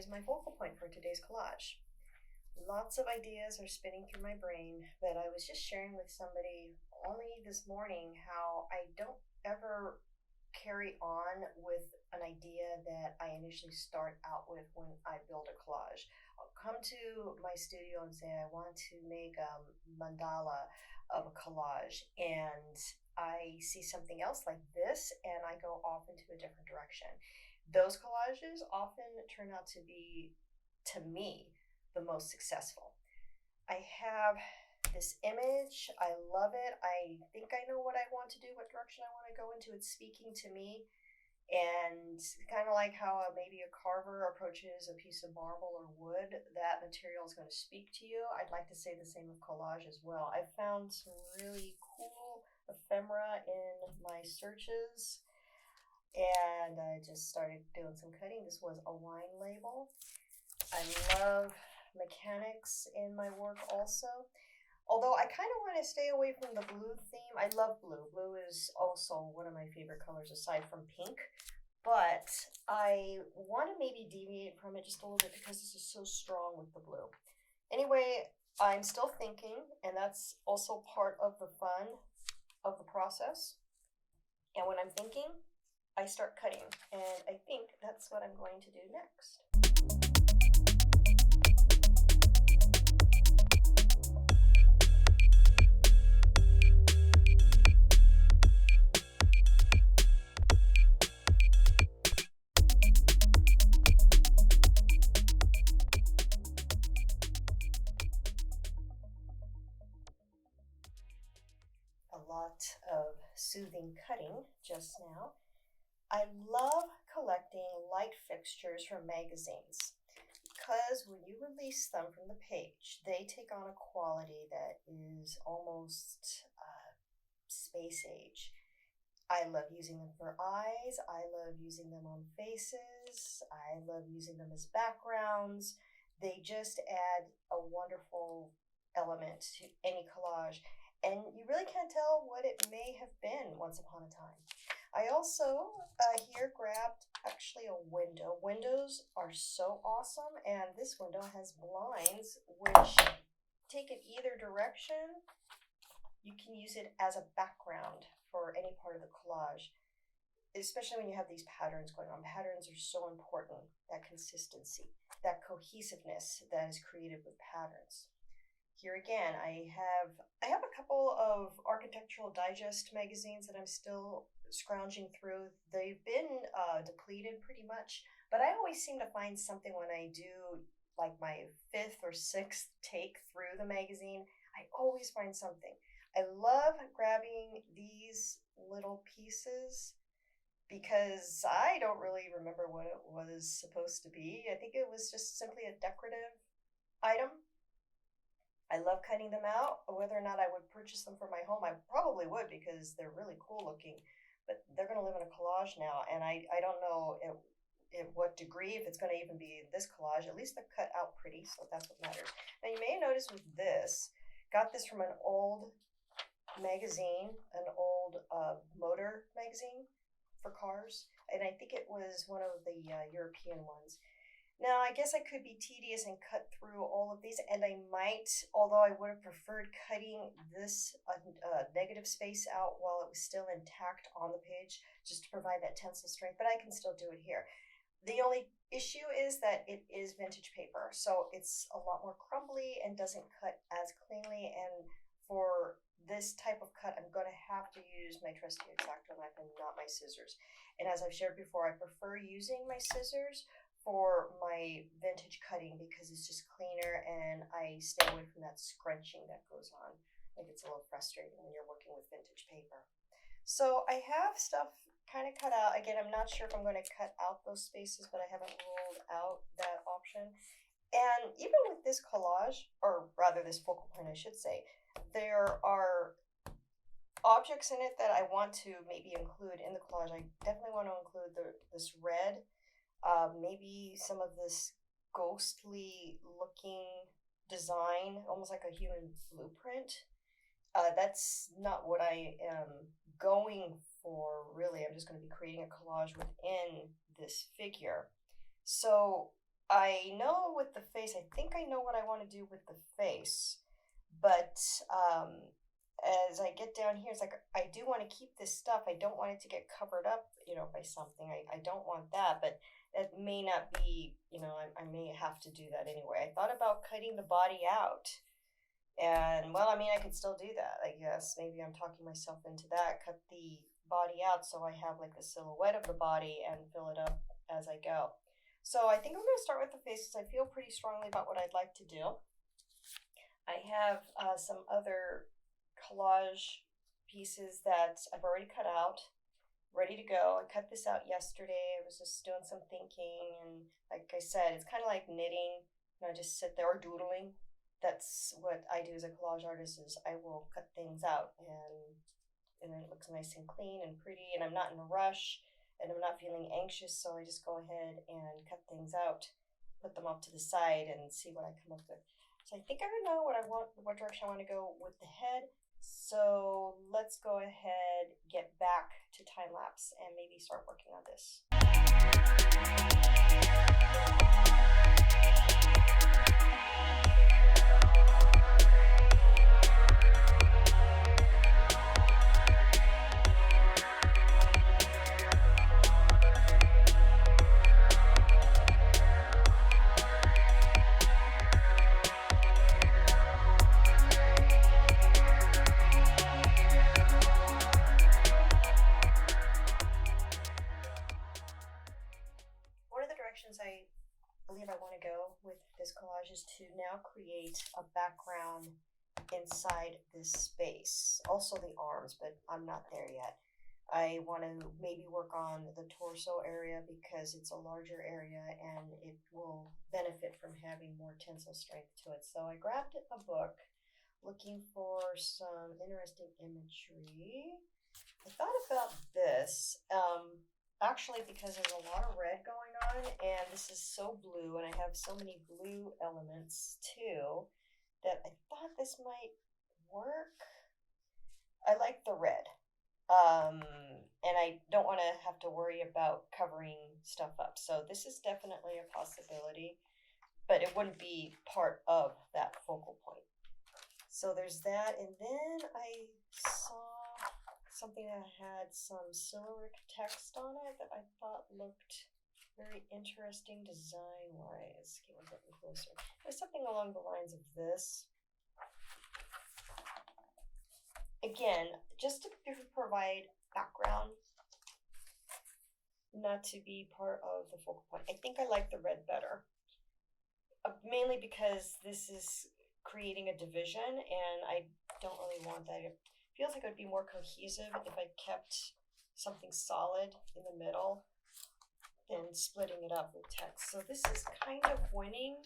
is my focal point for today's collage. Lots of ideas are spinning through my brain, but I was just sharing with somebody only this morning how I don't ever carry on with an idea that I initially start out with when I build a collage. I'll come to my studio and say I want to make a mandala of a collage, and I see something else like this and I go off into a different direction. Those collages often turn out to be, to me, the most successful. I have this image. I love it. I think I know what I want to do, what direction I want to go into. It's speaking to me. And kind of like how maybe a carver approaches a piece of marble or wood, that material is going to speak to you. I'd like to say the same of collage as well. I found some really cool ephemera in my searches, and I just started doing some cutting. This was a wine label. I love mechanics in my work also. Although I kind of want to stay away from the blue theme. I love blue. Blue is also one of my favorite colors aside from pink. But I want to maybe deviate from it just a little bit because this is so strong with the blue. Anyway, I'm still thinking, and that's also part of the fun of the process. And when I'm thinking, I start cutting. And I think that's what I'm going to do next. Lot of soothing cutting just now. I love collecting light fixtures from magazines because when you release them from the page, they take on a quality that is almost space age. I love using them for eyes. I love using them on faces. I love using them as backgrounds. They just add a wonderful element to any collage. And you really can't tell what it may have been once upon a time. I also here grabbed actually a window. Windows are so awesome, and this window has blinds which take it either direction. You can use it as a background for any part of the collage, especially when you have these patterns going on. Patterns are so important, that consistency, that cohesiveness that is created with patterns. Here again, I have a couple of Architectural Digest magazines that I'm still scrounging through. They've been depleted pretty much, but I always seem to find something when I do like my 5th or 6th take through the magazine. I always find something. I love grabbing these little pieces because I don't really remember what it was supposed to be. I think it was just simply a decorative item. I love cutting them out. Whether or not I would purchase them for my home, I probably would because they're really cool looking, but they're going to live in a collage now, and I don't know at what degree, if it's going to even be this collage. At least they're cut out pretty, so that's what matters. Now you may notice with this, got this from an old magazine, an old motor magazine for cars, and I think it was one of the European ones. Now, I guess I could be tedious and cut through all of these, and I might, although I would have preferred cutting this negative space out while it was still intact on the page, just to provide that tensile strength, but I can still do it here. The only issue is that it is vintage paper, so it's a lot more crumbly and doesn't cut as cleanly, and for this type of cut, I'm going to have to use my trusty Xacto knife and not my scissors. And as I've shared before, I prefer using my scissors for my vintage cutting because it's just cleaner and I stay away from that scrunching that goes on. Like, it's a little frustrating when you're working with vintage paper. So I have stuff kind of cut out. Again, I'm not sure if I'm going to cut out those spaces, but I haven't ruled out that option. And even with this collage, or rather this focal point I should say, there are objects in it that I want to maybe include in the collage. I definitely want to include this red, maybe some of this ghostly looking design, almost like a human blueprint. That's not what I am going for, really. I'm just going to be creating a collage within this figure. So I know with the face, I think I know what I want to do with the face, but as I get down here, it's like I do want to keep this stuff. I don't want it to get covered up, by something. I don't want that, but it may not be, I may have to do that anyway. I thought about cutting the body out. And well, I mean, I could still do that, I guess. Maybe I'm talking myself into that. Cut the body out so I have like a silhouette of the body and fill it up as I go. So I think I'm going to start with the faces. I feel pretty strongly about what I'd like to do. I have some other collage pieces that I've already cut out, ready to go. I cut this out yesterday. I was just doing some thinking, and like I said, it's kind of like knitting. I just sit there or doodling. That's what I do as a collage artist. Is I will cut things out, and then it looks nice and clean and pretty, and I'm not in a rush, and I'm not feeling anxious, so I just go ahead and cut things out, put them off to the side, and see what I come up with. So I think I know what direction I want to go with the head. So let's go ahead, get back to time lapse, and maybe start working on this. I believe I want to go with this collage is to now create a background inside this space. Also the arms, but I'm not there yet. I want to maybe work on the torso area because it's a larger area and it will benefit from having more tensile strength to it. So I grabbed a book looking for some interesting imagery. I thought about this. Actually, because there's a lot of red going on, and this is so blue, and I have so many blue elements too, that I thought this might work. I like the red, and I don't want to have to worry about covering stuff up. So this is definitely a possibility, but it wouldn't be part of that focal point. So there's that, and then I saw something that had some Cyrillic text on it that I thought looked very interesting design-wise. Okay, we're getting closer. There's something along the lines of this. Again, just to provide background, not to be part of the focal point. I think I like the red better, mainly because this is creating a division, and I don't really want that. It feels like it would be more cohesive if I kept something solid in the middle than splitting it up with text. So this is kind of winning.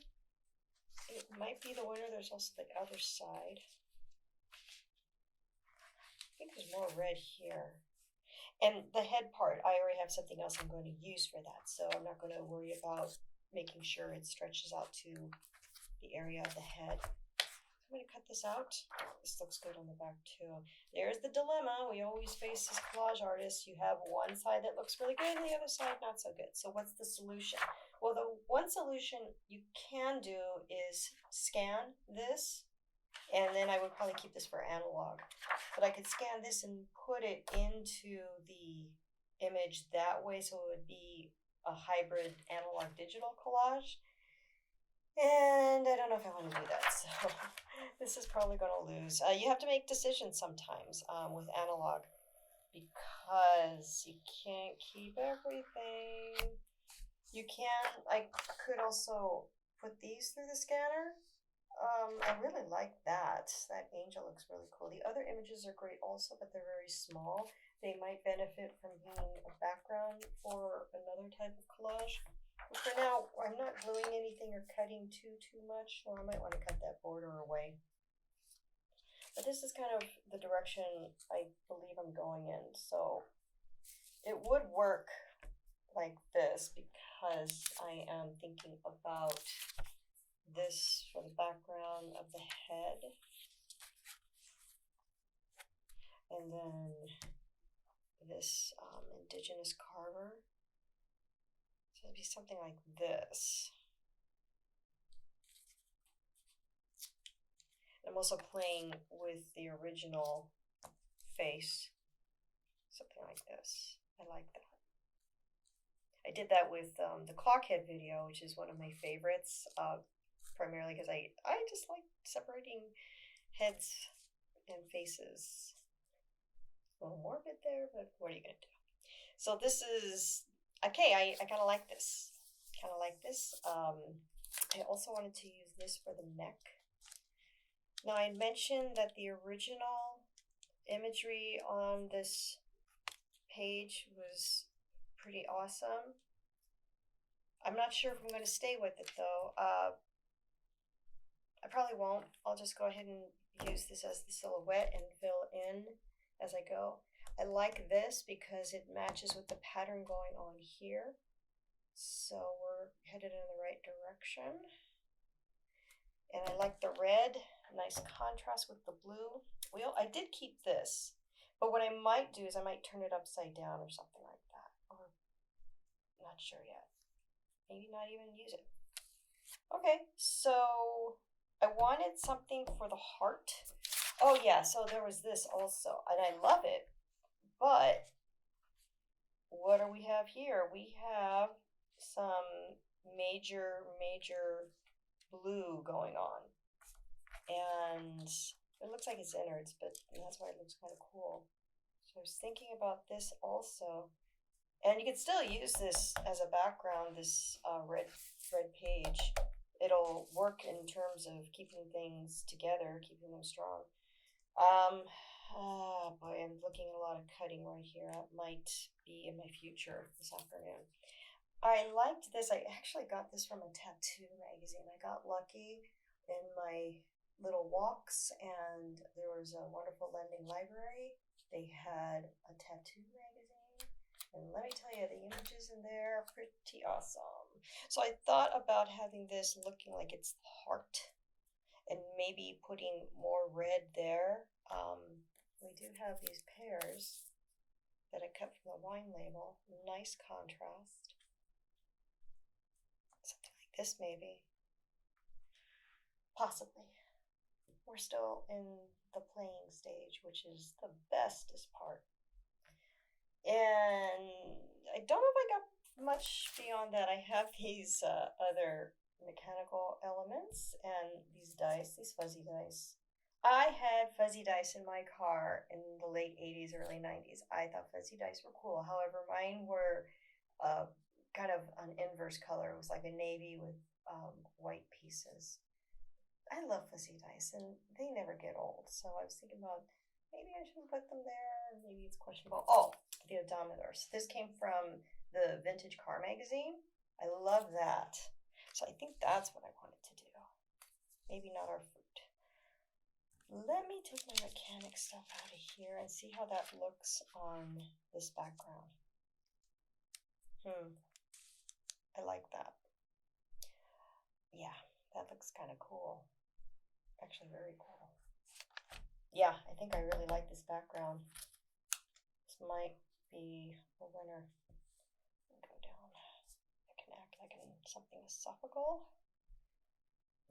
It might be the winner. There's also the other side. I think there's more red here. And the head part, I already have something else I'm going to use for that. So I'm not going to worry about making sure it stretches out to the area of the head. I'm going to cut this out. This looks good on the back too. There's the dilemma we always face as collage artists. You have one side that looks really good and the other side not so good. So what's the solution? Well, the one solution you can do is scan this, and then I would probably keep this for analog. But I could scan this and put it into the image that way, so it would be a hybrid analog digital collage. And I don't know if I want to do that, so this is probably going to lose. You have to make decisions sometimes with analog because you can't keep everything. I could also put these through the scanner. I really like that. That angel looks really cool. The other images are great also, but they're very small. They might benefit from being a background for another type of collage. But for now, I'm not gluing anything or cutting too much, or I might want to cut that border away. But this is kind of the direction I believe I'm going in. So it would work like this because I am thinking about this for the background of the head. And then this indigenous carver. So it'd be something like this. I'm also playing with the original face, something like this. I like that. I did that with the clockhead video, which is one of my favorites, primarily because I just like separating heads and faces. A little morbid there, but what are you going to do? So this is, okay, I kind of like this. I also wanted to use this for the neck. Now I mentioned that the original imagery on this page was pretty awesome. I'm not sure if I'm going to stay with it though. I probably won't. I'll just go ahead and use this as the silhouette and fill in as I go. I like this because it matches with the pattern going on here. So we're headed in the right direction. And I like the red, nice contrast with the blue. I did keep this, but what I might do is I might turn it upside down or something like that. Or not sure yet. Maybe not even use it. Okay, so I wanted something for the heart. Oh yeah, so there was this also, and I love it, but what do we have here? We have some major blue going on, and it looks like it's innards, but that's why it looks kind of cool. So I was thinking about this also, and you can still use this as a background, this red page. It'll work in terms of keeping things together, keeping them strong. Boy, I'm looking at a lot of cutting right here. That might be in my future this afternoon. I liked this. I actually got this from a tattoo magazine. I got lucky in my little walks, and there was a wonderful lending library. They had a tattoo magazine, and let me tell you, the images in there are pretty awesome. So I thought about having this looking like it's the heart, and maybe putting more red there. We do have these pears that I cut from the wine label. Nice contrast. Something like this maybe. Possibly. We're still in the playing stage, which is the bestest part. And I don't know if I got much beyond that. I have these other mechanical elements and these dice, these fuzzy dice. I had fuzzy dice in my car in the late 80s, early 90s. I thought fuzzy dice were cool. However, mine were kind of an inverse color. It was like a navy with white pieces. I love fuzzy dice, and they never get old. So I was thinking about maybe I shouldn't put them there. Maybe it's questionable. Oh, the odometers. This came from the Vintage Car magazine. I love that. So I think that's what I wanted to do. Maybe not our fruit. Let me take my mechanic stuff out of here and see how that looks on this background. I like that. Yeah, that looks kind of cool. Actually, very cool. Yeah, I think I really like this background. This might be a winner. Go down. I can act like I'm something esophageal.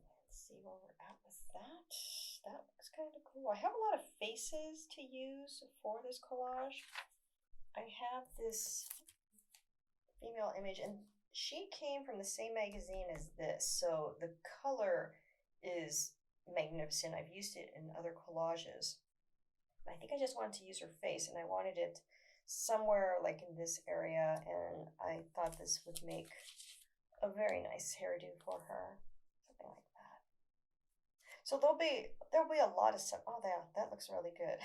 Let's see where we're at with that. That looks kind of cool. I have a lot of faces to use for this collage. I have this female image, and she came from the same magazine as this, so the color is magnificent. I've used it in other collages. I think I just wanted to use her face, and I wanted it somewhere like in this area, and I thought this would make a very nice hairdo for her, something like that. So there'll be a lot of stuff. Oh, that looks really good.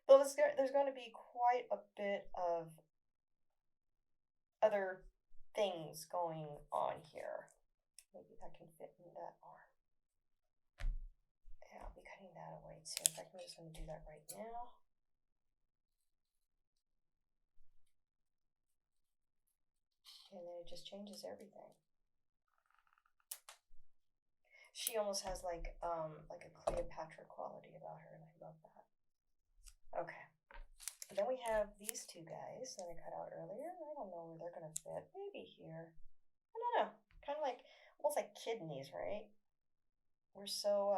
There's going to be quite a bit of other things going on here. Maybe that can fit in that arm. Yeah, I'll be cutting that away too. In fact, I'm just going to do that right now. And then it just changes everything. She almost has like a Cleopatra quality about her, and I love that. Okay. And then we have these two guys that I cut out earlier. I don't know where they're gonna fit. Maybe here. I don't know. Kind of like almost like kidneys, right? we're so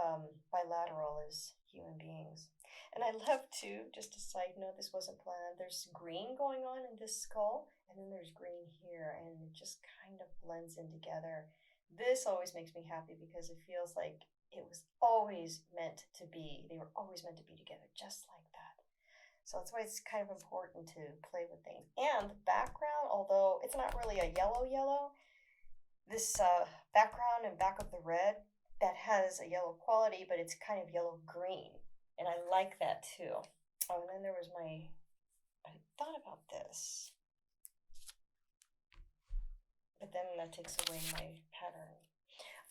bilateral as human beings. And I love too, just a side note, this wasn't planned. There's green going on in this skull, and then there's green here, and it just kind of blends in together. This always makes me happy because it feels like it was always meant to be. They were always meant to be together, just like that. So that's why it's kind of important to play with things. And the background, although it's not really a yellow yellow, this background and back of the red, that has a yellow quality, but it's kind of yellow green. And I like that too. Oh, and then there was I thought about this, but then that takes away my pattern.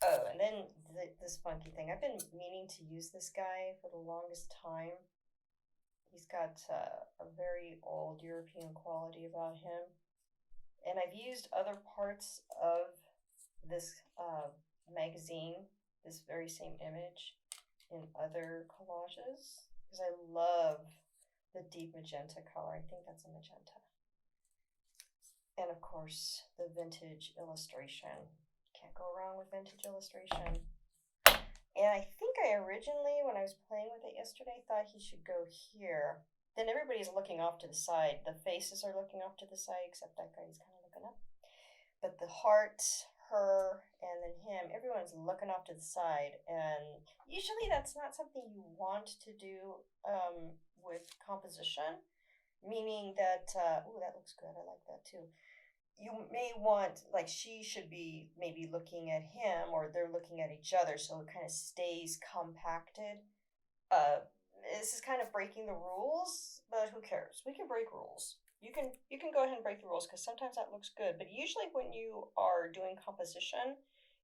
Oh, and then this funky thing. I've been meaning to use this guy for the longest time. He's got a very old European quality about him. And I've used other parts of this magazine, this very same image, in other collages because I love the deep magenta color. I think that's a magenta. And of course, the vintage illustration. Can't go wrong with vintage illustration. And I think I originally, when I was playing with it yesterday, thought he should go here. Then everybody's looking off to the side. The faces are looking off to the side, except that guy's kind of looking up. But the heart, her, and then him, everyone's looking off to the side. And usually that's not something you want to do with composition, meaning that, oh, that looks good. I like that too. You may want, like, she should be maybe looking at him or they're looking at each other so it kind of stays compacted. This is kind of breaking the rules, but who cares? We can break rules. You can go ahead and break the rules because sometimes that looks good. But usually when you are doing composition,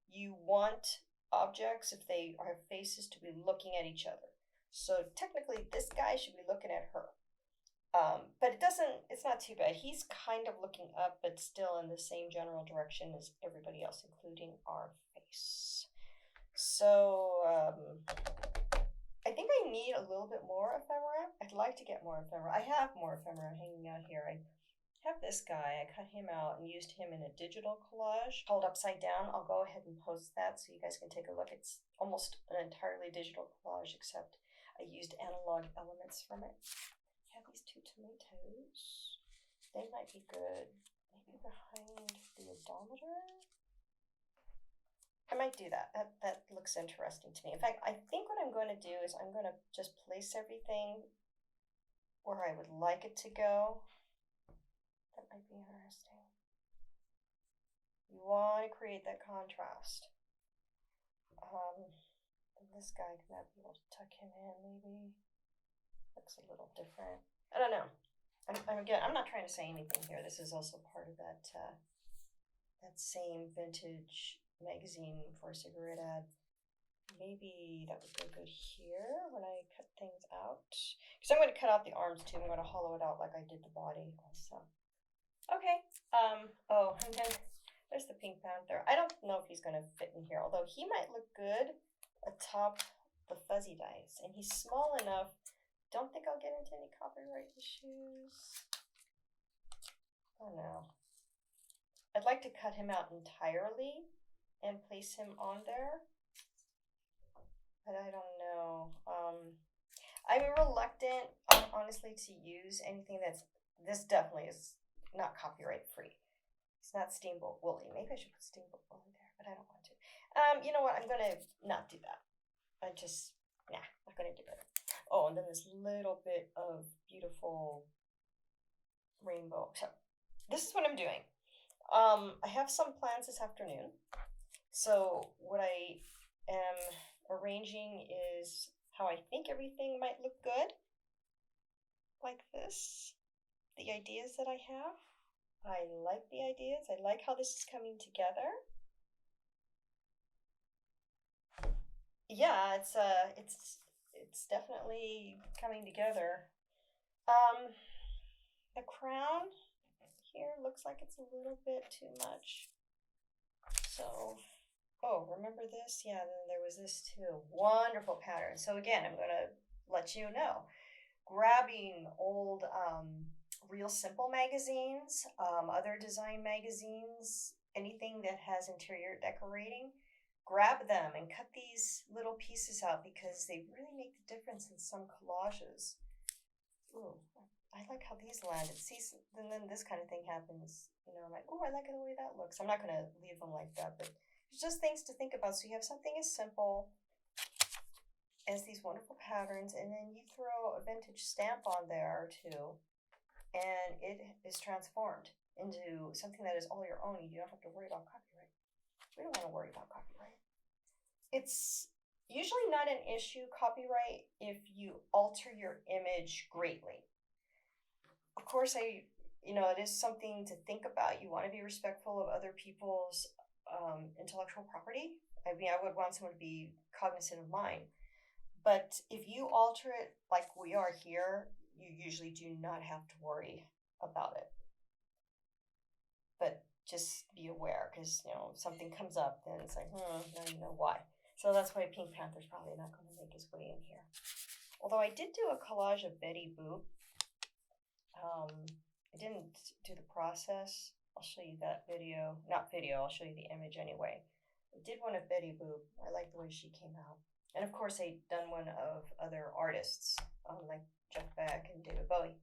you want objects, if they have faces, to be looking at each other. So technically this guy should be looking at her. But it's not too bad. He's kind of looking up, but still in the same general direction as everybody else, including our face. So, I think I need a little bit more ephemera. I'd like to get more ephemera. I have more ephemera hanging out here. I have this guy. I cut him out and used him in a digital collage called Upside Down. I'll go ahead and post that so you guys can take a look. It's almost an entirely digital collage, except I used analog elements from it. I have these two tomatoes. They might be good. Maybe behind the odometer? I might do that. That looks interesting to me. In fact, I think what I'm going to do is I'm going to just place everything where I would like it to go. That might be interesting. You want to create that contrast. This guy might be able to tuck him in, maybe. Looks a little different. I don't know. I'm not trying to say anything here. This is also part of that same vintage magazine for a cigarette ad. Maybe that would go good here when I cut things out. Because I'm going to cut out the arms too. I'm going to hollow it out like I did the body also. Okay. Oh, and then there's the pink panther. I don't know if he's going to fit in here, although he might look good atop the fuzzy dice. And he's small enough. Don't think I'll get into any copyright issues. Oh no. I'd like to cut him out entirely and place him on there, but I don't know. I'm reluctant, honestly, to use anything this definitely is not copyright free. It's not Steamboat Woolly. Maybe I should put Steamboat Woolly there, but I don't want to. You know what? I'm gonna not do that. Not gonna do it. Oh, and then this little bit of beautiful rainbow. So this is what I'm doing. I have some plans this afternoon. So what I am arranging is how I think everything might look good. Like this. The ideas that I have. I like the ideas. I like how this is coming together. Yeah, it's definitely coming together. The crown here looks like it's a little bit too much. So, oh, remember this? Yeah, then there was this too. Wonderful pattern. So again, I'm going to let you know. Grabbing old Real Simple magazines, other design magazines, anything that has interior decorating, grab them and cut these little pieces out because they really make the difference in some collages. Ooh, I like how these landed. See, and then this kind of thing happens. I'm like, oh, I like the way that looks. I'm not going to leave them like that, but it's just things to think about. So you have something as simple as these wonderful patterns, and then you throw a vintage stamp on there too, and it is transformed into something that is all your own. You don't have to worry about copyright. We don't want to worry about copyright. It's usually not an issue, copyright, if you alter your image greatly. Of course, it is something to think about. You want to be respectful of other people's intellectual property. I mean, I would want someone to be cognizant of mine. But if you alter it like we are here, you usually do not have to worry about it. But just be aware, because something comes up, then it's like, now you know why. So that's why Pink Panther's probably not going to make his way in here. Although I did do a collage of Betty Boop. I didn't do the process. I'll show you that video. Not video, I'll show you the image anyway. I did one of Betty Boop. I like the way she came out. And of course, I'd done one of other artists, like Jeff Beck and David Bowie.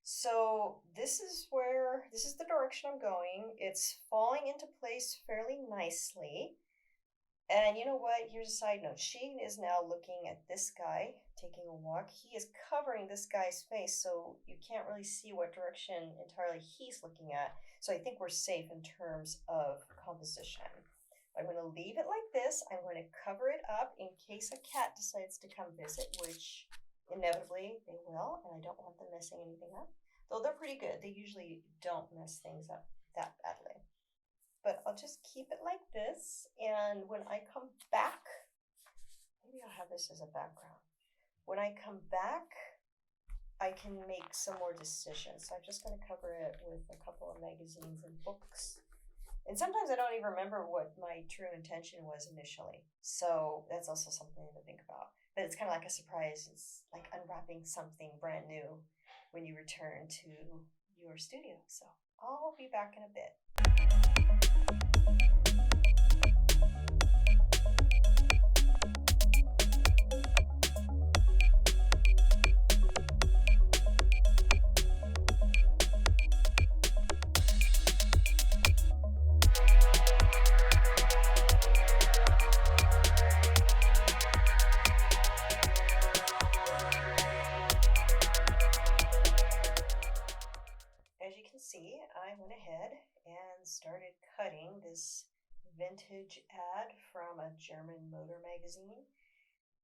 So this is the direction I'm going. It's falling into place fairly nicely. And you know what? Here's a side note. Sheen is now looking at this guy taking a walk. He is covering this guy's face, so you can't really see what direction entirely he's looking at. So I think we're safe in terms of composition. I'm going to leave it like this. I'm going to cover it up in case a cat decides to come visit, which inevitably they will, and I don't want them messing anything up. Though they're pretty good. They usually don't mess things up that badly. But I'll just keep it like this, and when I come back, maybe I'll have this as a background. When I come back, I can make some more decisions. So I'm just going to cover it with a couple of magazines and books. And sometimes I don't even remember what my true intention was initially. So that's also something to think about. But it's kind of like a surprise. It's like unwrapping something brand new when you return to your studio. So I'll be back in a bit. See, I went ahead and started cutting this vintage ad from a German motor magazine.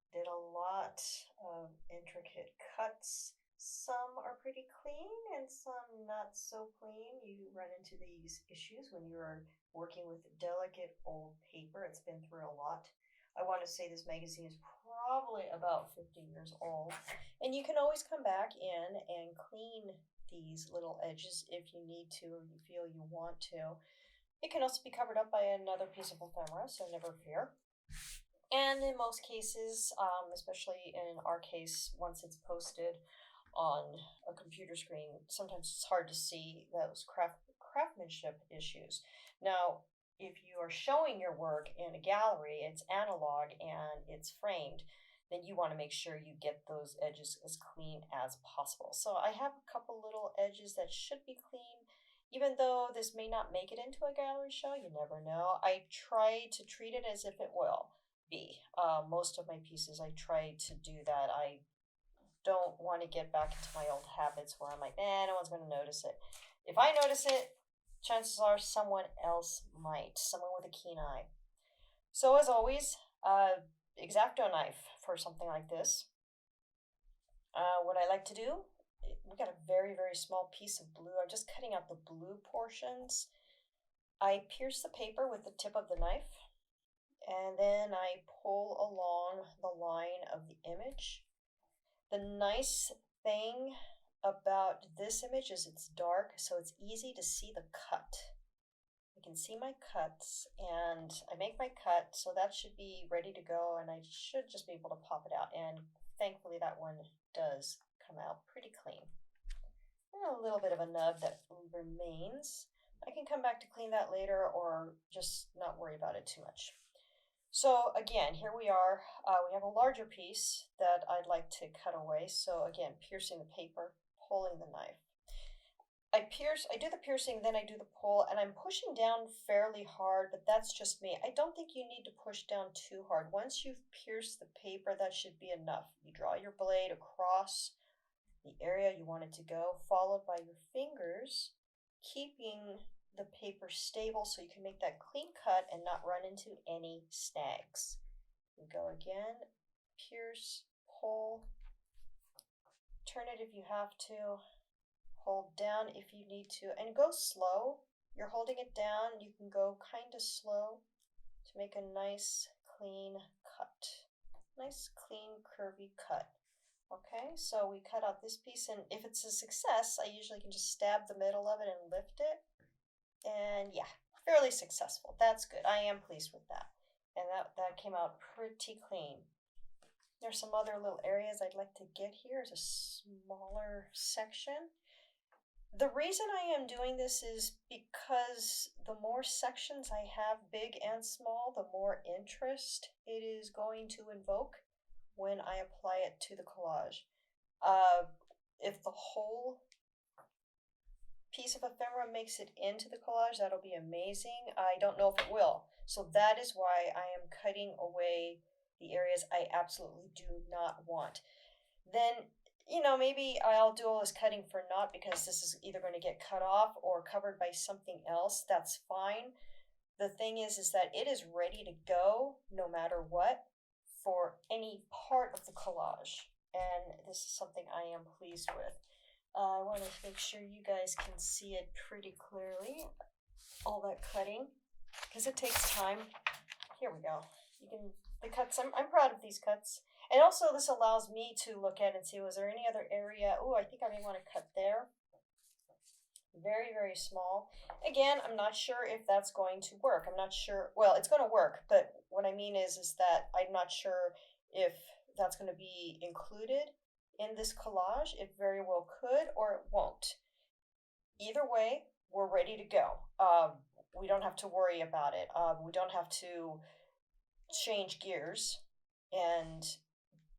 Did a lot of intricate cuts. Some are pretty clean and some not so clean. You run into these issues when you're working with delicate old paper. It's been through a lot. I want to say this magazine is probably about 50 years old. And you can always come back in and clean these little edges if you need to or you feel you want to. It can also be covered up by another piece of ephemera, so never fear. And in most cases, especially in our case, once it's posted on a computer screen, sometimes it's hard to see those craftsmanship issues. Now, if you are showing your work in a gallery, it's analog and it's framed, then you want to make sure you get those edges as clean as possible. So I have a couple little edges that should be clean. Even though this may not make it into a gallery show, you never know. I try to treat it as if it will be. Most of my pieces, I try to do that. I don't want to get back into my old habits where I'm like, no one's going to notice it. If I notice it, chances are someone else might, someone with a keen eye. So as always, Xacto knife for something like this. What I like to do, we got a very, very small piece of blue. I'm just cutting out the blue portions. I pierce the paper with the tip of the knife, and then I pull along the line of the image. The nice thing about this image is it's dark, so it's easy to see the cut. I can see my cuts, and I make my cut, so that should be ready to go, and I should just be able to pop it out, and thankfully that one does come out pretty clean. And a little bit of a nub that remains. I can come back to clean that later or just not worry about it too much. So again, here we are. We have a larger piece that I'd like to cut away. So again, piercing the paper, pulling the knife. I do the piercing, then I do the pull, and I'm pushing down fairly hard, but that's just me. I don't think you need to push down too hard. Once you've pierced the paper, that should be enough. You draw your blade across the area you want it to go, followed by your fingers, keeping the paper stable so you can make that clean cut and not run into any snags. You go again, pierce, pull, turn it if you have to, hold down if you need to, and go slow. You're holding it down, you can go kind of slow to make a nice clean cut. Nice clean curvy cut. Okay, so we cut out this piece, and if it's a success, I usually can just stab the middle of it and lift it. And yeah, fairly successful. That's good. I am pleased with that. And that came out pretty clean. There's some other little areas I'd like to get here. Is a smaller section. The reason I am doing this is because the more sections I have, big and small, the more interest it is going to invoke when I apply it to the collage. If the whole piece of ephemera makes it into the collage, that'll be amazing. I don't know if it will. So that is why I am cutting away the areas I absolutely do not want. Then, maybe I'll do all this cutting for naught because this is either going to get cut off or covered by something else. That's fine. The thing is that it is ready to go no matter what for any part of the collage. And this is something I am pleased with. I want to make sure you guys can see it pretty clearly, all that cutting, because it takes time. Here we go. The cuts, I'm proud of these cuts. And also this allows me to look at and see, was there any other area? Oh, I think I may want to cut there. Very, very small. Again, I'm not sure if that's going to work. I'm not sure, well, it's going to work, but what I mean is that I'm not sure if that's going to be included in this collage. It very well could, or it won't. Either way, we're ready to go. We don't have to worry about it. We don't have to change gears and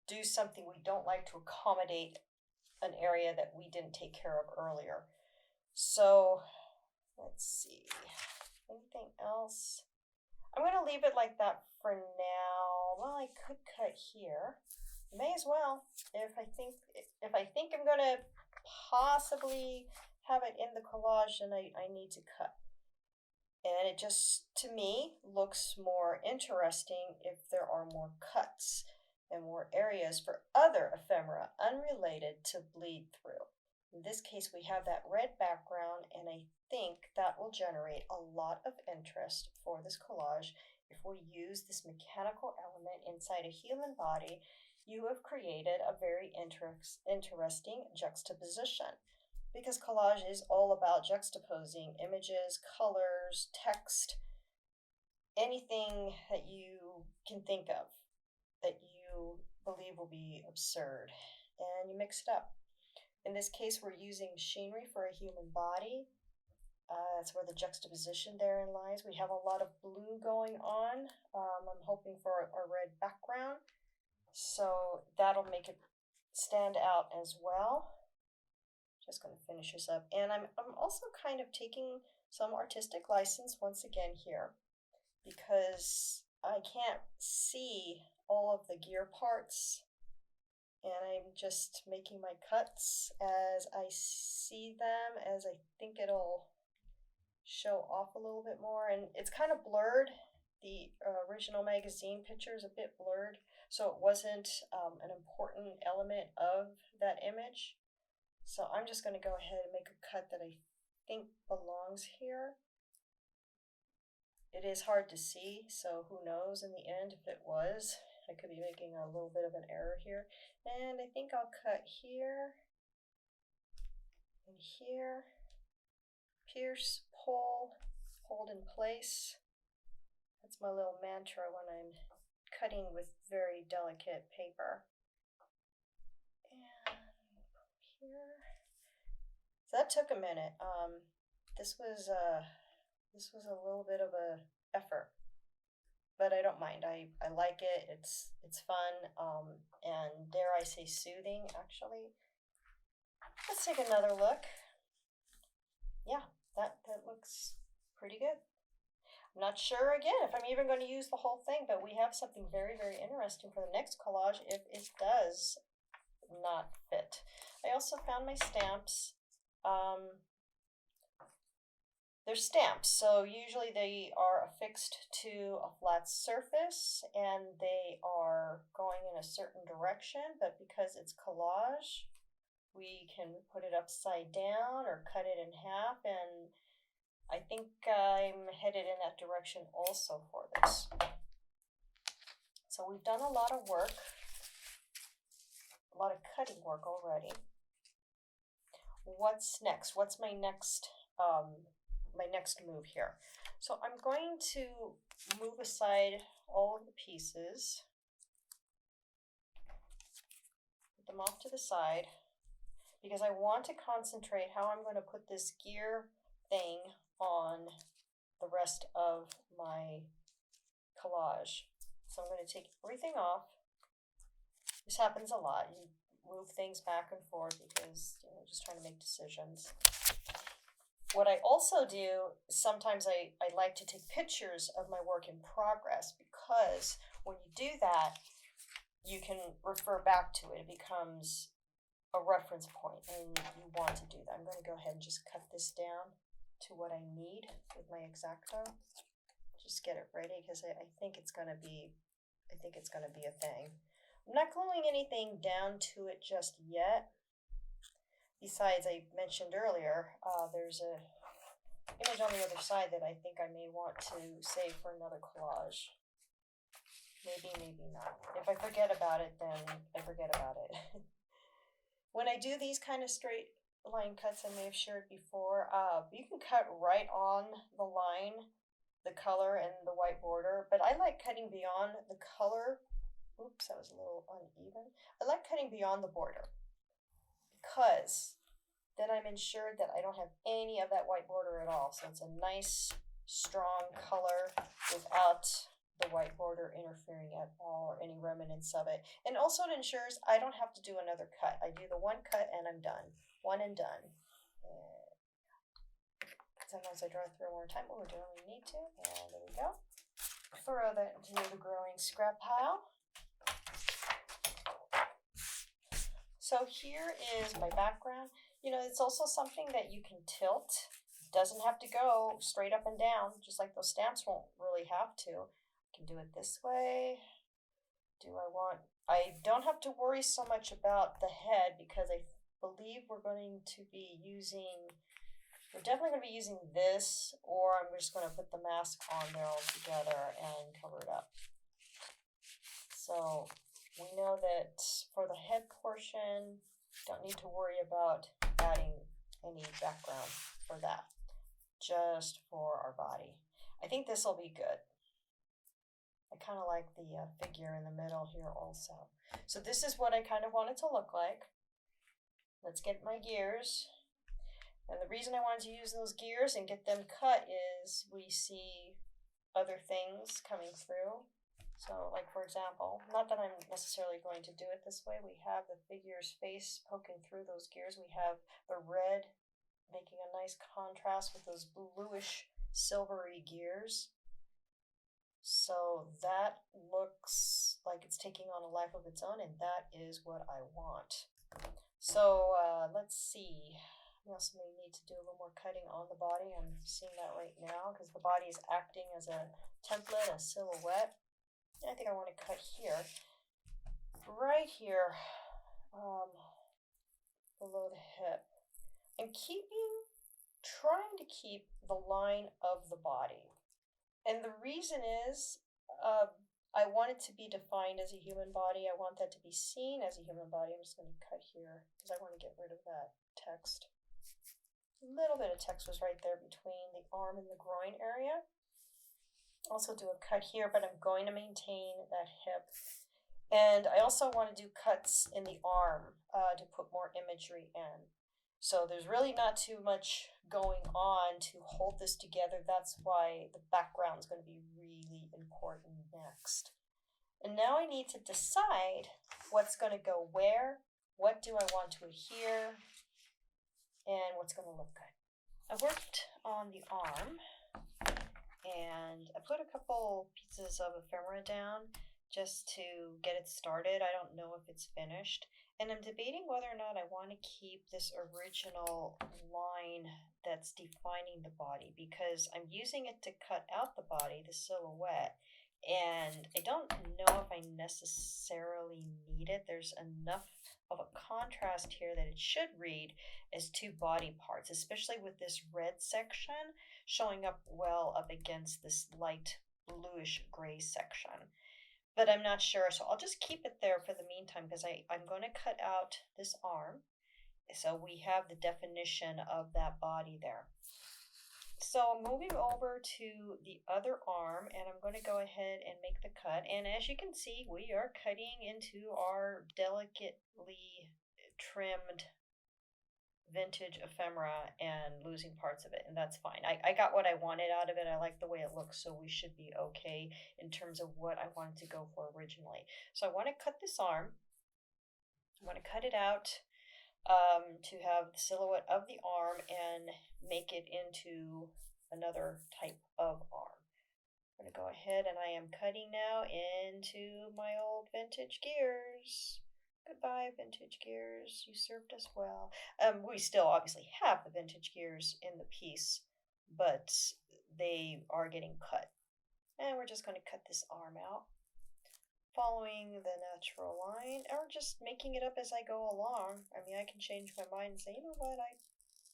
do something we don't like to accommodate an area that we didn't take care of earlier. So let's see. Anything else? I'm going to leave it like that for now. Well, I could cut here. May as well. If I think I'm going to possibly have it in the collage, then I need to cut. And it just, to me, looks more interesting if there are more cuts and more areas for other ephemera unrelated to bleed through. In this case, we have that red background, and I think that will generate a lot of interest for this collage. If we use this mechanical element inside a human body, you have created a very interesting juxtaposition. Because collage is all about juxtaposing images, colors, text, anything that you can think of that you believe will be absurd, and you mix it up. In this case, we're using machinery for a human body. That's where the juxtaposition therein lies. We have a lot of blue going on. I'm hoping for a red background, so that'll make it stand out as well. Just going to finish this up. And I'm also kind of taking some artistic license once again here, because I can't see all of the gear parts, and I'm just making my cuts as I see them, as I think it'll show off a little bit more. And it's kind of blurred. The original magazine picture is a bit blurred, so it wasn't an important element of that image. So I'm just going to go ahead and make a cut that I think belongs here. It is hard to see, so who knows in the end if it was. I could be making a little bit of an error here. And I think I'll cut here and here. Pierce, pull, hold in place. That's my little mantra when I'm cutting with very delicate paper. And here. So that took a minute. This was a little bit of a effort. but I don't mind. I like it. It's fun, and dare I say soothing, actually. Let's take another look. Yeah, that looks pretty good. I'm not sure, again, if I'm even going to use the whole thing, but we have something very, very interesting for the next collage if it does not fit. I also found my stamps. They're stamps, so usually they are affixed to a flat surface and they are going in a certain direction, but because it's collage, we can put it upside down or cut it in half, and I think I'm headed in that direction also for this. So we've done a lot of work, a lot of cutting work already. What's next? What's my next move here? So I'm going to move aside all of the pieces, put them off to the side, because I want to concentrate how I'm going to put this gear thing on the rest of my collage. So I'm going to take everything off. This happens a lot. You move things back and forth because you're just trying to make decisions. What I also do, sometimes I like to take pictures of my work in progress, because when you do that, you can refer back to it. It becomes a reference point, and you want to do that. I'm going to go ahead and just cut this down to what I need with my Xacto. Just get it ready, because I think it's going to be a thing. I'm not gluing anything down to it just yet. Besides, I mentioned earlier, there's a image on the other side that I think I may want to save for another collage. Maybe, maybe not. If I forget about it, then I forget about it. When I do these kind of straight line cuts, I may have shared before, you can cut right on the line, the color and the white border, but I like cutting beyond the color. Oops, that was a little uneven. I like cutting beyond the border, because then I'm ensured that I don't have any of that white border at all. So it's a nice, strong color without the white border interfering at all, or any remnants of it. And also it ensures I don't have to do another cut. I do the one cut and I'm done. One and done. And sometimes I draw through one more time. Oh, we don't really need to. And there we go. Throw that into the growing scrap pile. So here is my background. You know, it's also something that you can tilt. It doesn't have to go straight up and down, just like those stamps won't really have to. I can do it this way. I don't have to worry so much about the head, because I believe we're definitely going to be using this, or I'm just going to put the mask on there all together and cover it up. So we know that for the head portion, don't need to worry about adding any background for that, just for our body. I think this will be good. I kind of like the figure in the middle here also. So this is what I kind of want it to look like. Let's get my gears. And the reason I wanted to use those gears and get them cut is we see other things coming through. So, like, for example, not that I'm necessarily going to do it this way, we have the figure's face poking through those gears. We have the red making a nice contrast with those bluish silvery gears. So that looks like it's taking on a life of its own, and that is what I want. So let's see. We also may need to do a little more cutting on the body. I'm seeing that right now, because the body is acting as a template, a silhouette. I think I want to cut here, right here, below the hip. I'm trying to keep the line of the body. And the reason is, I want it to be defined as a human body. I want that to be seen as a human body. I'm just going to cut here, because I want to get rid of that text. A little bit of text was right there between the arm and the groin area. Also do a cut here, but I'm going to maintain that hip. And I also want to do cuts in the arm to put more imagery in. So there's really not too much going on to hold this together. That's why the background is going to be really important next. And now I need to decide what's going to go where, what do I want to adhere, and what's going to look good. I worked on the arm, and I put a couple pieces of ephemera down just to get it started. I don't know if it's finished, and I'm debating whether or not I want to keep this original line that's defining the body, because I'm using it to cut out the body, the silhouette, and I don't know if I necessarily need it. There's enough of a contrast here that it should read as two body parts, especially with this red section showing up well up against this light bluish gray section. But I'm not sure, so I'll just keep it there for the meantime, because I'm going to cut out this arm so we have the definition of that body there. So moving over to the other arm, and I'm going to go ahead and make the cut. And as you can see, we are cutting into our delicately trimmed vintage ephemera and losing parts of it, and that's fine. I got what I wanted out of it. I like the way it looks, so we should be okay in terms of what I wanted to go for originally. So I want to cut this arm. I want to cut it out to have the silhouette of the arm and make it into another type of arm. I'm going to go ahead and I am cutting now into my old vintage gears. Goodbye, vintage gears. You served us well. We still obviously have the vintage gears in the piece, but they are getting cut. And we're just going to cut this arm out, following the natural line, or just making it up as I go along. I mean, I can change my mind and say, you know what, I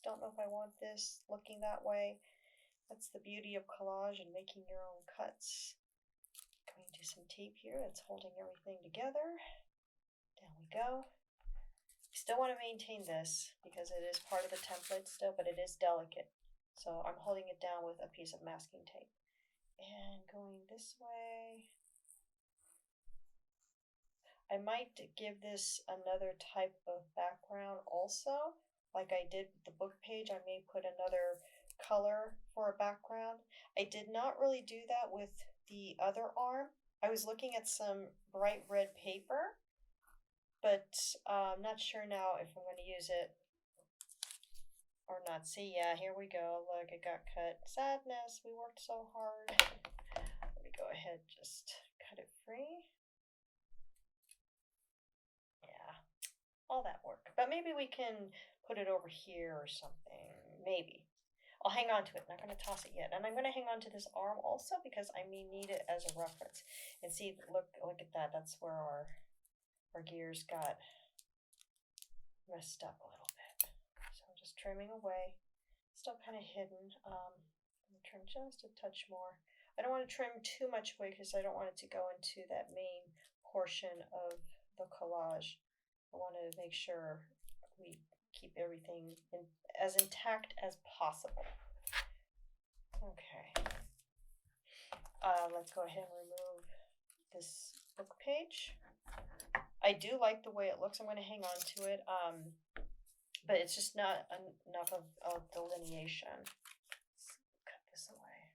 don't know if I want this looking that way. That's the beauty of collage and making your own cuts. Going to some tape here that's holding everything together. There we go. Still want to maintain this because it is part of the template still, but it is delicate. So I'm holding it down with a piece of masking tape. And going this way. I might give this another type of background also. Like I did with the book page, I may put another color for a background. I did not really do that with the other arm. I was looking at some bright red paper, but I'm not sure now if I'm going to use it or not. See, yeah, here we go. Look, it got cut. Sadness, we worked so hard. Let me go ahead, just cut it free. Yeah, all that work. But maybe we can put it over here or something. Maybe. I'll hang on to it. Not going to toss it yet. And I'm going to hang on to this arm also because I may need it as a reference. And see, look at that. That's where our gears got messed up a little bit. So I'm just trimming away. Still kind of hidden. I'm going to trim just a touch more. I don't want to trim too much away because I don't want it to go into that main portion of the collage. I want to make sure we keep everything as intact as possible. Okay. Let's go ahead and remove this book page. I do like the way it looks. I'm going to hang on to it, but it's just not enough of delineation. Let's cut this away.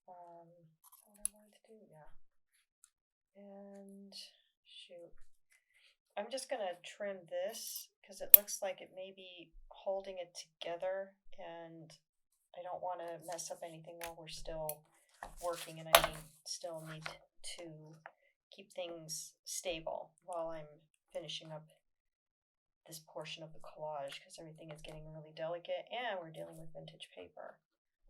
What I wanted to do, yeah. And shoot. I'm just going to trim this because it looks like it may be holding it together, and I don't want to mess up anything while we're still working, and I still need to keep things stable while I'm finishing up this portion of the collage because everything is getting really delicate and we're dealing with vintage paper.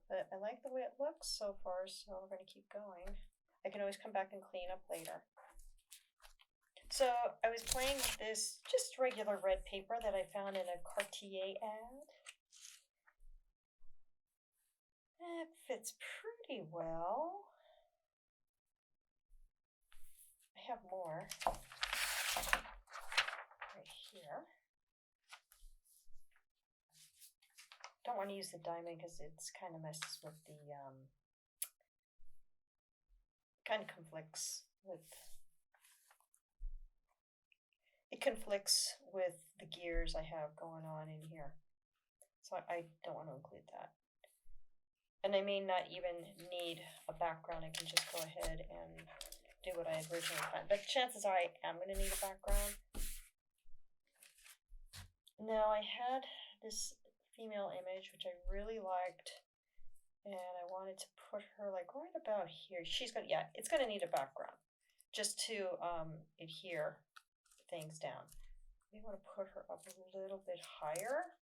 But I like the way it looks so far, so we're going to keep going. I can always come back and clean up later. So I was playing with this just regular red paper that I found in a Cartier ad. It fits pretty well. I have more right here. Don't want to use the diamond because it's kind of messes with the, kind of conflicts with. it conflicts with the gears I have going on in here. So I don't want to include that. And I may not even need a background. I can just go ahead and do what I originally planned. But chances are I am going to need a background. Now I had this female image which I really liked, and I wanted to put her like right about here. She's gonna, yeah, it's gonna need a background just to adhere things down. We want to put her up a little bit higher.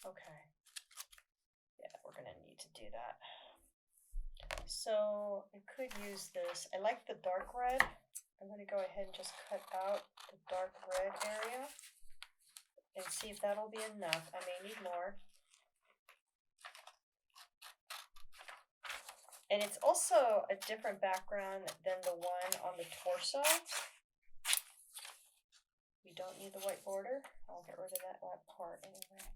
Okay. Yeah, we're gonna need to do that. So I could use this. I like the dark red. I'm going to go ahead and just cut out the dark red area and see if that'll be enough. I may need more. And it's also a different background than the one on the torso. We don't need the white border. I'll get rid of that part anyway.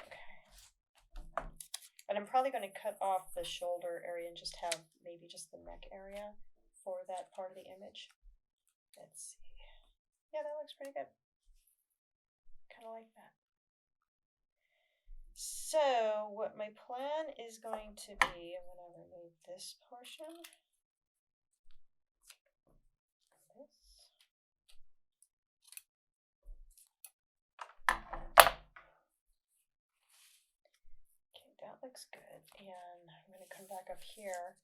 Okay. And I'm probably going to cut off the shoulder area and just have maybe just the neck area for that part of the image. Let's see. Yeah, that looks pretty good. Kind of like that. So what my plan is going to be, I'm going to remove this portion. This. Okay, that looks good. And I'm going to come back up here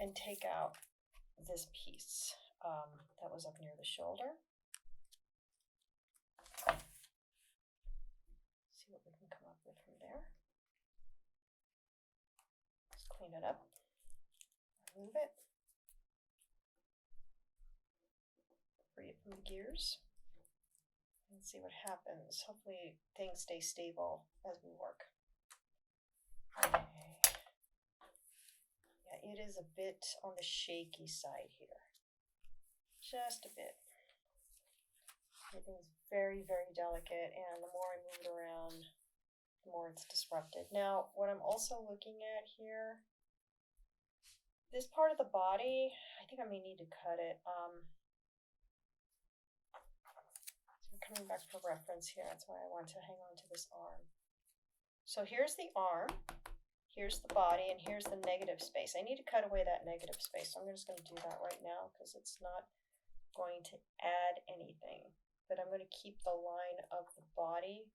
and take out this piece that was up near the shoulder. See what we can come up with from there. Let's clean it up, remove it, free it from the gears, and see what happens. Hopefully things stay stable as we work. Okay. Yeah, it is a bit on the shaky side here. Just a bit. Everything's very, very delicate, and the more I move it around, the more it's disrupted. Now, what I'm also looking at here, this part of the body, I think I may need to cut it. So I'm coming back for reference here. That's why I want to hang on to this arm. So here's the arm, here's the body, and here's the negative space. I need to cut away that negative space. So I'm just going to do that right now because it's not going to add anything. But I'm going to keep the line of the body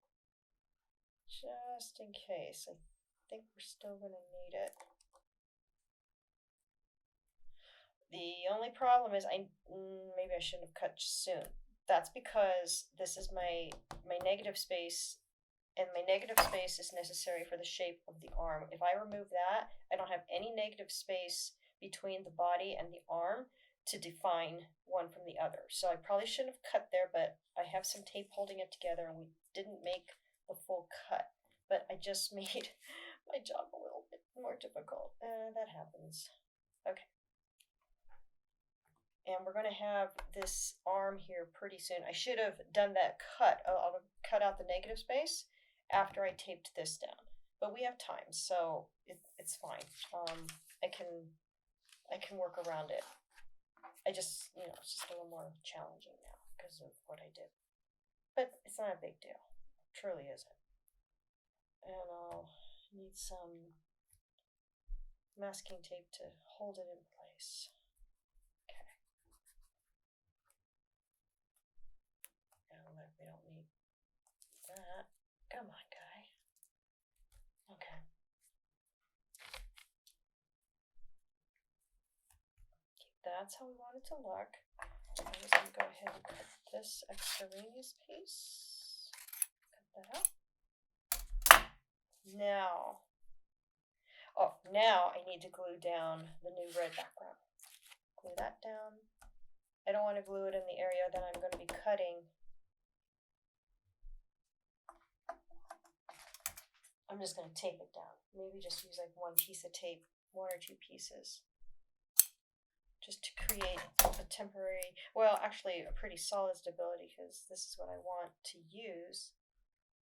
just in case. I think we're still going to need it. The only problem is maybe I shouldn't have cut soon. That's because this is my negative space, and my negative space is necessary for the shape of the arm. If I remove that, I don't have any negative space between the body and the arm to define one from the other. So I probably shouldn't have cut there, but I have some tape holding it together, and we didn't make the full cut. But I just made my job a little bit more difficult. That happens. Okay. And we're going to have this arm here pretty soon. I should have done that cut. I'll cut out the negative space after I taped this down. But we have time, so it's fine. I can work around it. I just, it's just a little more challenging now because of what I did. But it's not a big deal. It truly isn't. And I'll need some masking tape to hold it in place. Okay. And look, we don't need that. Come on, guy. Okay. That's how we want it to look. I'm just going to go ahead and cut this extraneous piece. Cut that out. Now I need to glue down the new red background. Glue that down. I don't want to glue it in the area that I'm going to be cutting. I'm just going to tape it down. Maybe just use like one piece of tape, one or two pieces. Just to create a temporary, well, actually a pretty solid stability, because this is what I want to use.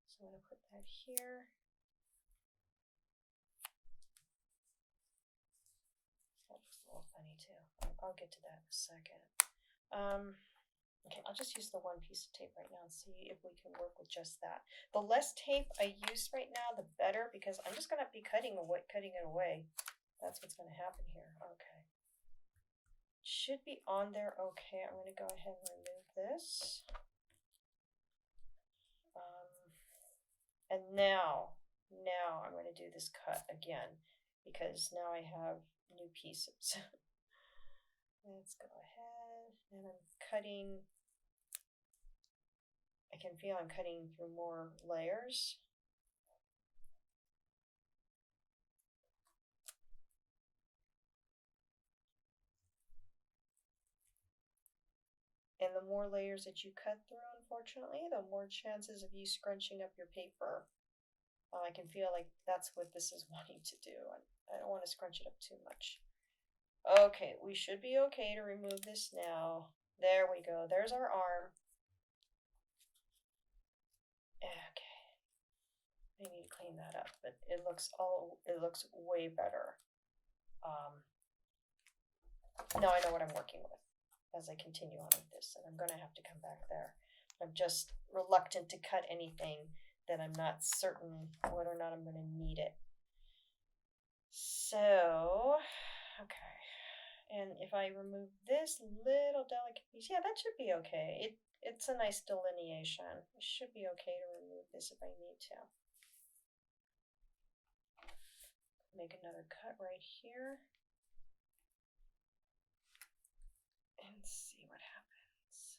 So I'm going to put that here. That looks little funny too. I'll get to that in a second. Okay, I'll just use the one piece of tape right now and see if we can work with just that. The less tape I use right now, the better, because I'm just gonna be cutting it away. That's what's gonna happen here. Okay. Should be on there. Okay, I'm gonna go ahead and remove this. And now I'm going to do this cut again because now I have new pieces. Let's go ahead and I'm cutting. I can feel I'm cutting through more layers. And the more layers that you cut through, unfortunately, the more chances of you scrunching up your paper. I can feel like that's what this is wanting to do. I don't want to scrunch it up too much. Okay, we should be okay to remove this now. There we go. There's our arm. Okay. I need to clean that up, but it looks way better. Now I know what I'm working with as I continue on with this, and I'm going to have to come back there. I'm just reluctant to cut anything that I'm not certain whether or not I'm going to need it. So, okay. And if I remove this little delicate piece, yeah, that should be okay. It's a nice delineation. It should be okay to remove this if I need to. Make another cut right here. And see what happens.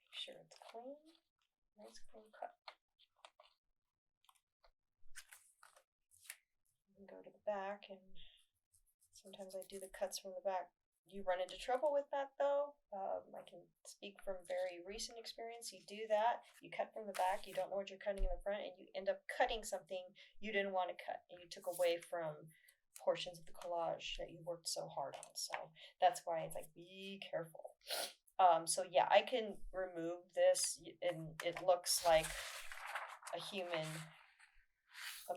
Make sure it's clean. Nice clean cut. And go to the back, and sometimes I do the cuts from the back. You run into trouble with that though. I can speak from very recent experience. You do that, you cut from the back, you don't know what you're cutting in the front, and you end up cutting something you didn't want to cut, and you took away from portions of the collage that you worked so hard on. So that's why it's like, be careful. So yeah, I can remove this, and it looks like a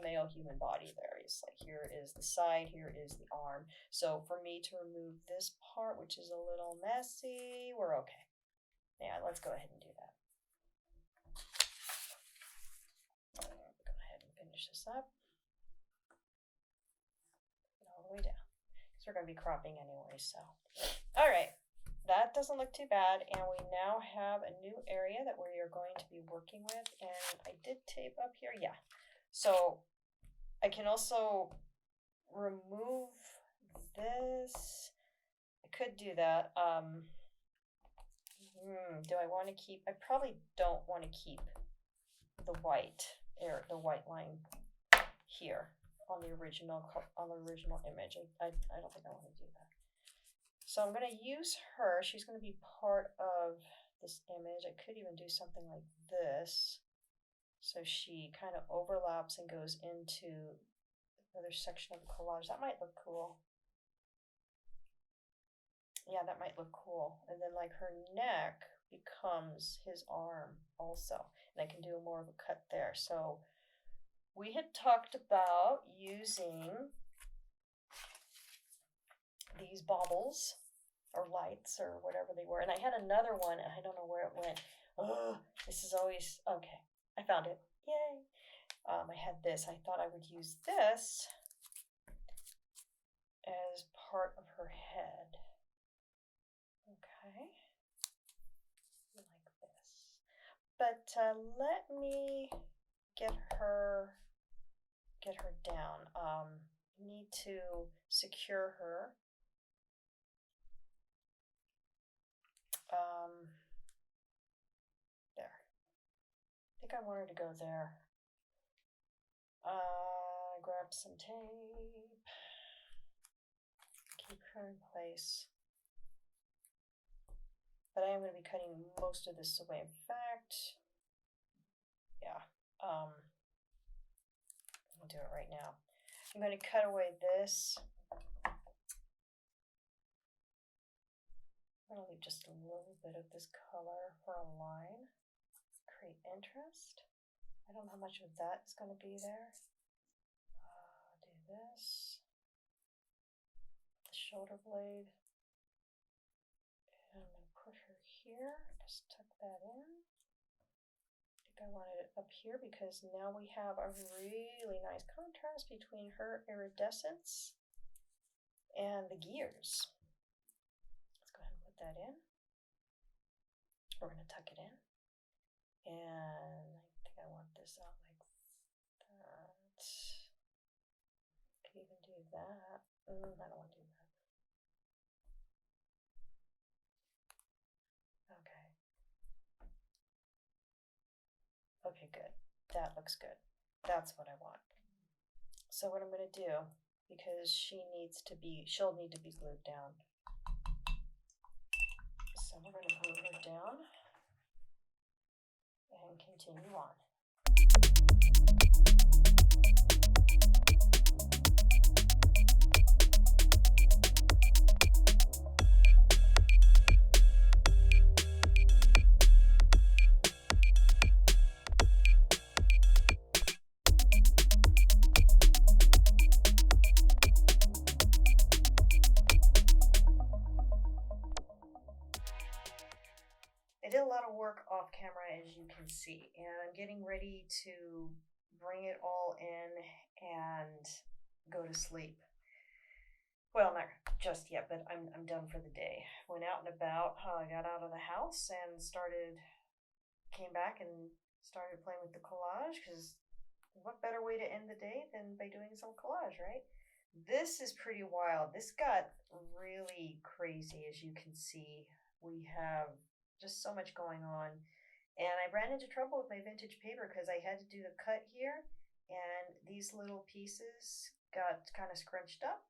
male human body there. It's like, here is the side, here is the arm. So for me to remove this part, which is a little messy, we're okay. Yeah, let's go ahead and do that. Go ahead and finish this up. All the way down, because we're going to be cropping anyway. So, all right, that doesn't look too bad, and we now have a new area that we are going to be working with. And I did tape up here, yeah. So I can also remove this. I could do that. Do I want to keep? I probably don't want to keep the white line here on the original image. I don't think I want to do that. So I'm going to use her. She's going to be part of this image. I could even do something like this. So she kind of overlaps and goes into another section of the collage. That might look cool. Yeah, that might look cool. And then like her neck becomes his arm also. And I can do more of a cut there. So we had talked about using these baubles or lights or whatever they were. And I had another one, and I don't know where it went. Oh, this is always, okay. I found it. Yay. I had this. I thought I would use this as part of her head. Okay. Like this. But let me get her down. Need to secure her. There. I think I want her to go there. Grab some tape. Keep her in place. But I am going to be cutting most of this away. In fact, yeah. I'll do it right now. I'm going to cut away this. I'm going to leave just a little bit of this color for a line. Create interest. I don't know how much of that is going to be there. this, the shoulder blade, and I'm going to put her here, just tuck that in. I think I wanted it up here because now we have a really nice contrast between her iridescence and the gears. Let's go ahead and put that in. We're going to tuck it in. And I think I want this out like that. Could even do that. I don't want to do that. Okay. Okay, good. That looks good. That's what I want. So what I'm going to do, because she'll need to be glued down. So we're going to glue her down and continue on. I did a lot of work off camera, as you can see, and I'm getting ready to bring it all in and go to sleep. Well, not just yet, but I'm done for the day. Went out and about. I got out of the house and came back and started playing with the collage, because what better way to end the day than by doing some collage, right? This is pretty wild. This got really crazy, as you can see. We have just so much going on. And I ran into trouble with my vintage paper because I had to do the cut here, and these little pieces got kind of scrunched up,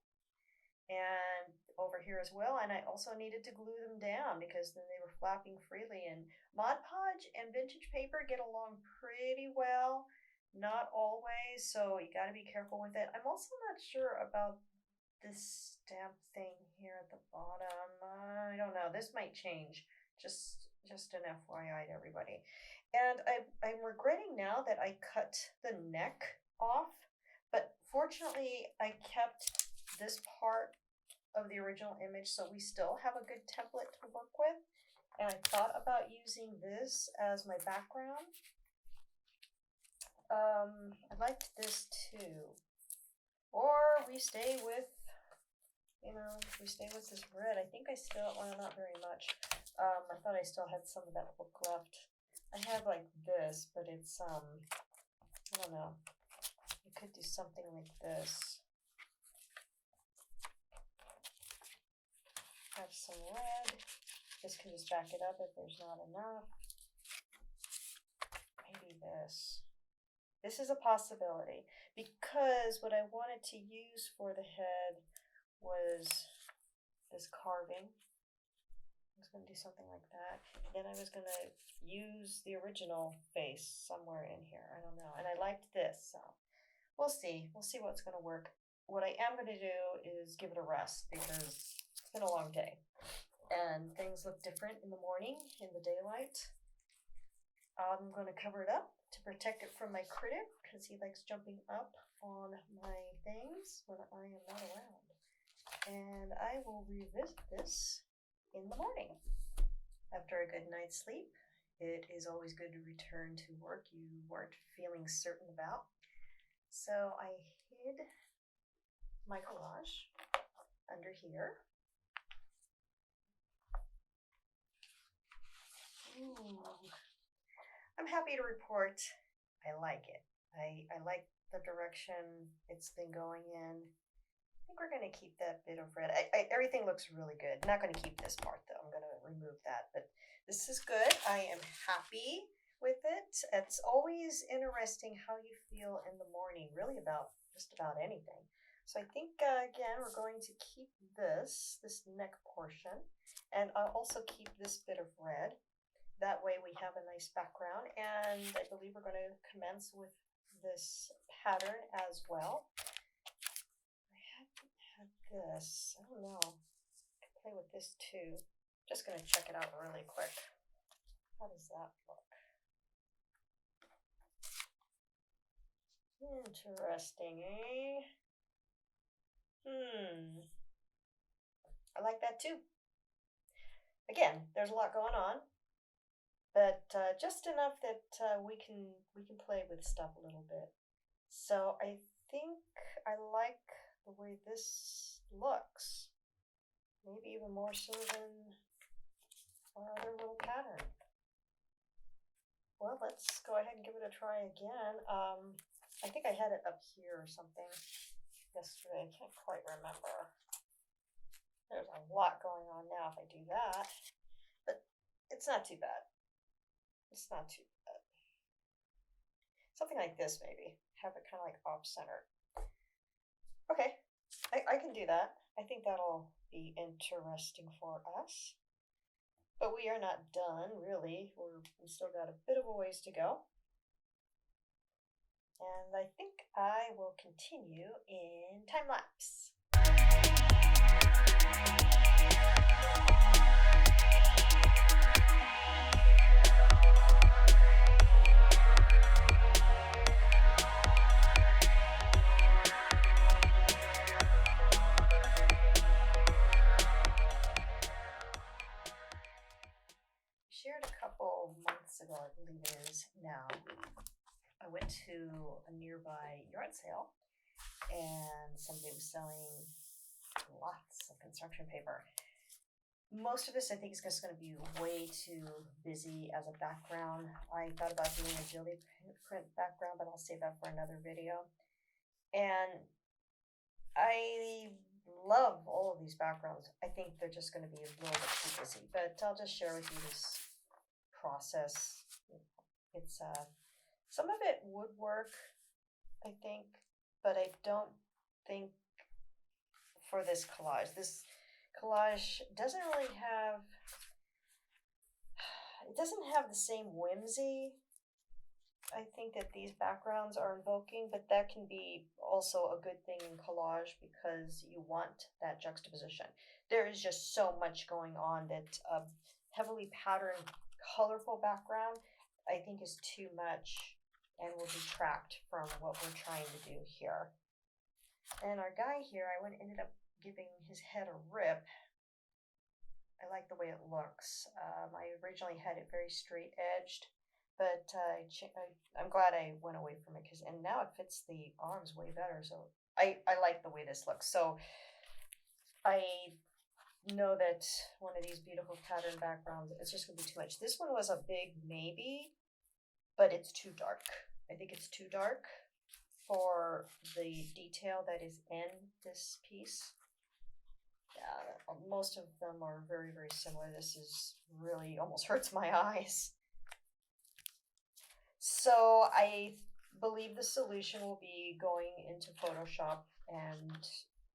and over here as well. And I also needed to glue them down because then they were flapping freely. And Mod Podge and vintage paper get along pretty well. Not always, so you got to be careful with it. I'm also not sure about this stamp thing here at the bottom. I don't know. This might change. Just an FYI to everybody. And I'm regretting now that I cut the neck off, but fortunately I kept this part of the original image, so we still have a good template to work with. And I thought about using this as my background. I liked this too. Or we stay with, we stay with this red. I think I still, well, not very much. I thought I still had some of that book left. I have like this, but it's, I don't know. You could do something like this. Have some red. This can just back it up if there's not enough. Maybe this. This is a possibility, because what I wanted to use for the head was this carving. I was going to do something like that. Then I was going to use the original face somewhere in here. I don't know. And I liked this, so we'll see. We'll see what's going to work. What I am going to do is give it a rest, because it's been a long day. And things look different in the morning, in the daylight. I'm going to cover it up to protect it from my critic, because he likes jumping up on my things when I am not around. And I will revisit this in the morning. After a good night's sleep, it is always good to return to work you weren't feeling certain about. So I hid my collage under here. Ooh. I'm happy to report I like it. I like the direction it's been going in. I think we're going to keep that bit of red. Everything looks really good. I'm not going to keep this part though. I'm going to remove that. But this is good. I am happy with it. It's always interesting how you feel in the morning, really about just about anything. So I think, again, we're going to keep this neck portion, and I'll also keep this bit of red. That way we have a nice background, and I believe we're going to commence with this pattern as well. I haven't had this. I don't know. I could play with this too. Just going to check it out really quick. How does that look? Interesting, eh? I like that too. Again, there's a lot going on, but just enough that we can play with stuff a little bit. So I think I like the way this looks. Maybe even more so than our other little pattern. Well, let's go ahead and give it a try again. I think I had it up here or something yesterday. I can't quite remember. There's a lot going on now if I do that, but it's not too bad. It's not too bad. Something like this maybe. Have it kind of like off-centered. Okay, I can do that. I think that'll be interesting for us. But we are not done, really. We still got a bit of a ways to go. And I think I will continue in time-lapse. Shared a couple months ago, I believe it is now. I went to a nearby yard sale and somebody was selling lots of construction paper. Most of this I think is just going to be way too busy as a background. I thought about doing a jelly print background, but I'll save that for another video. And I love all of these backgrounds. I think they're just going to be a little bit too busy, but I'll just share with you this process. It's some of it would work, I think, but I don't think for this collage. This collage doesn't really have, it doesn't have the same whimsy I think that these backgrounds are invoking, but that can be also a good thing in collage because you want that juxtaposition. There is just so much going on that a heavily patterned, colorful background I think is too much and will detract from what we're trying to do here. And our guy here, I ended up giving his head a rip. I like the way it looks. I originally had it very straight edged, but I'm glad I went away from it and now it fits the arms way better. So I like the way this looks. So I know that one of these beautiful pattern backgrounds, it's just gonna be too much. This one was a big maybe, but it's too dark. I think it's too dark for the detail that is in this piece. Yeah, most of them are very, very similar. This is really almost hurts my eyes. So I believe the solution will be going into Photoshop and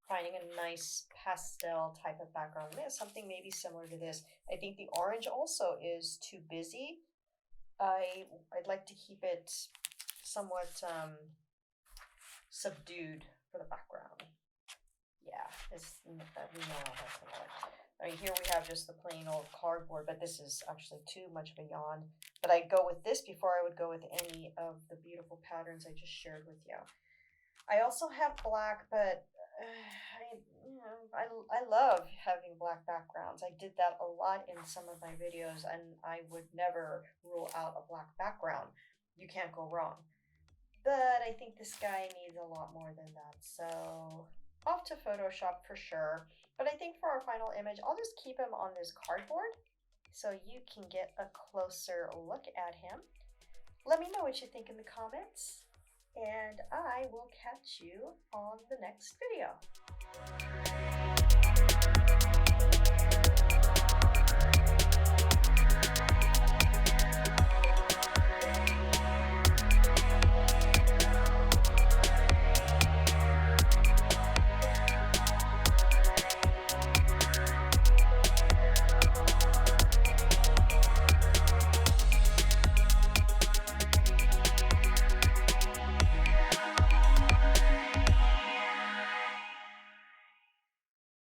finding a nice pastel type of background. Something maybe similar to this. I think the orange also is too busy. I'd like to keep it somewhat subdued for the background. Yeah, we know how that's gonna look. Right here we have just the plain old cardboard, but this is actually too much of a yawn. But I'd go with this before I would go with any of the beautiful patterns I just shared with you. I also have black, but I love having black backgrounds. I did that a lot in some of my videos, and I would never rule out a black background. You can't go wrong. But I think this guy needs a lot more than that. So off to Photoshop for sure. But I think for our final image, I'll just keep him on this cardboard so you can get a closer look at him. Let me know what you think in the comments, and I will catch you on the next video.